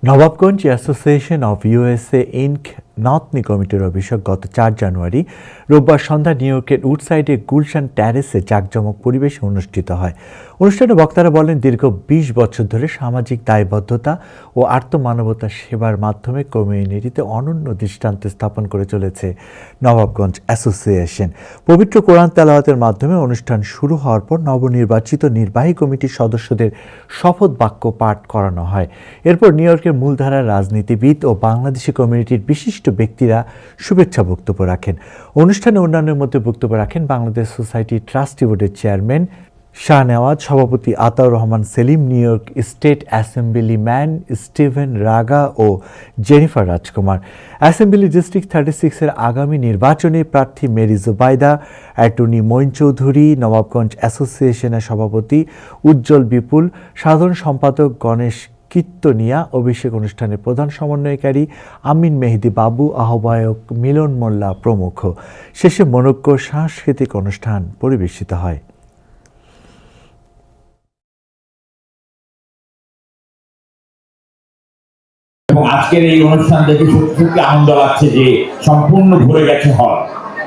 Nawabganj association of USA Inc নাতনি কমিটির অভিযোগ গত 4 জানুয়ারি রোববার সন্ধ্যা নিউ ইয়র্কের উডসাইডে গুলশান ট্যারেসে জাঁকজমক পরিবেশে অনুষ্ঠিত হয়। অনুষ্ঠানে বক্তারা বলেন, দীর্ঘ 20 বছর ধরে সামাজিক দায়বদ্ধতা ও আর্তমানবতা সেবার মাধ্যমে কমিউনিটিতে অনন্য দৃষ্টান্ত স্থাপন করে চলেছে নবাবগঞ্জ অ্যাসোসিয়েশন। পবিত্র কোরআন তেলাওয়াতের মাধ্যমে অনুষ্ঠান শুরু হওয়ার পর নবনির্বাচিত নির্বাহী কমিটির সদস্যদের শপথ বাক্য পাঠ করানো হয়। এরপর নিউ ইয়র্কের মূলধারার রাজনীতিবিদ ও বাংলাদেশি কমিউনিটির বিশিষ্ট ব্যক্তিরা শুভেচ্ছা বক্তব্য রাখেন। অনুষ্ঠানে অন্যান্যের মধ্যে বক্তব্য রাখেন বাংলাদেশ সোসাইটি ট্রাস্টি বোর্ডের চেয়ারম্যান শাহনেওয়াজ, সভাপতি Ataur Rahman Selim, New York state assemblyman Steven Raga ও জেনিফার রাজকুমার। অ্যাসেম্বলি ডিস্ট্রিক্ট 36-এর আগামী নির্বাচনে প্রার্থী মেরি জুবাইদা, অ্যাটর্নি মঈন চৌধুরী, নবাবগঞ্জ অ্যাসোসিয়েশনের সভাপতি উজ্জ্বল বিপুল, সাধারণ সম্পাদক গণেশ কীর্তনিয়া, অভিষেক অনুষ্ঠানের প্রধান সমন্বয়কারী আমিন মেহেদি বাবু, আহ্বায়ক মিলন মোল্লা প্রমুখ। শেষে মনোজ্ঞ সাংস্কৃতিক অনুষ্ঠান পরিবেশিত হয়। এবং আজকের এই অনুষ্ঠান দেখে সত্যি আনন্দ লাগছে যে সম্পূর্ণ ভরে গেছে হল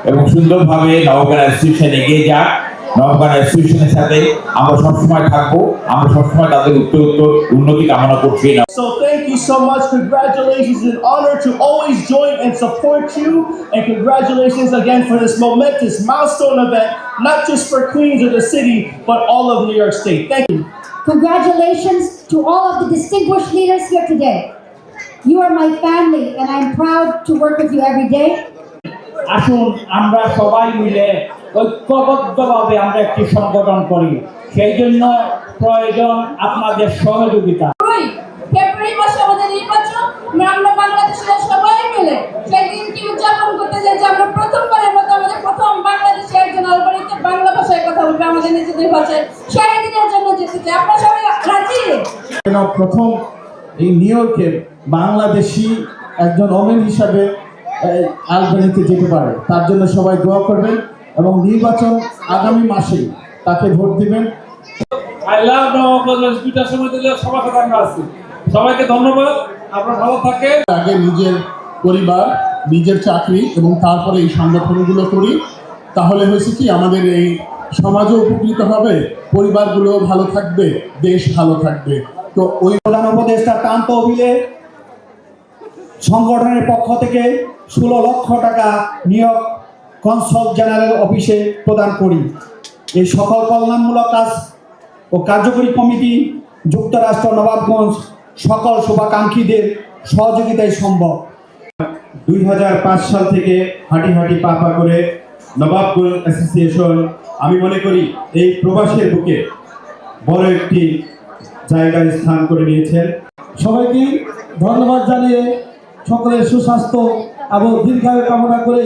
এবং সুন্দরভাবে নবাবগঞ্জ অ্যাসোসিয়েশন এগিয়ে যাক। নবাবগঞ্জ অ্যাসোসিয়েশনের সাথে আমরা সবসময় থাকবো, আমরা সবসময় তাদের উত্তর উন্নতি কামনা করছি। So thank you so much. Congratulations. It's an honor to always join and support you. And congratulations again for this momentous milestone event, not just for Queens or the city, but all of New York State. Thank you. Congratulations to all of the distinguished leaders here today. You are my family and I'm proud to work with you every day. আসুন আমরা সবাই মিলে ঐক্যবদ্ধভাবে আমরা একটি সংগঠন করি, সেই জন্য প্রয়োজন আপনাদের সহযোগিতা। ফেব্রুয়ারি মাসে আমাদের নির্বাচন, আমরা বাংলাদেশের সবাই মিলে সেই দিনটি উদযাপন করতে যাই যে আমরা প্রথমবারের মতো আমাদের প্রথম বাংলাদেশে একজন আলবানিতে বাংলা ভাষায় কথা বলবে আমাদের নিজেদের ভাষায়। সেই দিনের জন্য যেতে চাই, আপনারা সবাই রাজি? প্রথম এই নিউ ইয়র্কে বাংলাদেশি একজন ওমেন হিসাবে আলবানিতে যেতে পারে, তার জন্য সবাই দোয়া করবেন এবং নির্বাচন আগামী মাসে তাকে ভোট দিবেন। I love Nawabganj. দুইটার সময় দিলে সবার সাথে আমরা আছি। সবাইকে ধন্যবাদ, আপনারা ভালো থাকেন। আগে নিজের পরিবার, নিজের চাকরি এবং তারপরে এই সংগঠনগুলো করি, তাহলে হয়েছে কি আমাদের এই সমাজও উপকৃত হবে, পরিবারগুলো ভালো থাকবে, দেশ ভালো থাকবে। তো ওই প্রধান উপদেষ্টা টান তহবিলে সংগঠনের পক্ষ থেকে 16 লক্ষ টাকা নিউ ইয়র্ক কনসাল জেনারেল অফিসে প্রদান করি। এই সকল কল্যাণমূলক কাজ ও কার্যকরী কমিটি যুক্তরাষ্ট্র নবাবগঞ্জ সকল শুভাকাঙ্ক্ষীদের সহযোগিতায় সম্ভব। 2005 সাল থেকে হাঁটি হাঁটি পা পা করে নবাবগঞ্জ অ্যাসোসিয়েশন আমি মনে করি এই প্রবাসের বুকে বড় একটি জায়গায় স্থান করে নিয়েছেন। সবাইকে ধন্যবাদ জানিয়ে সকলের সুস্বাস্থ্য এবং দীর্ঘায়ু কামনা করে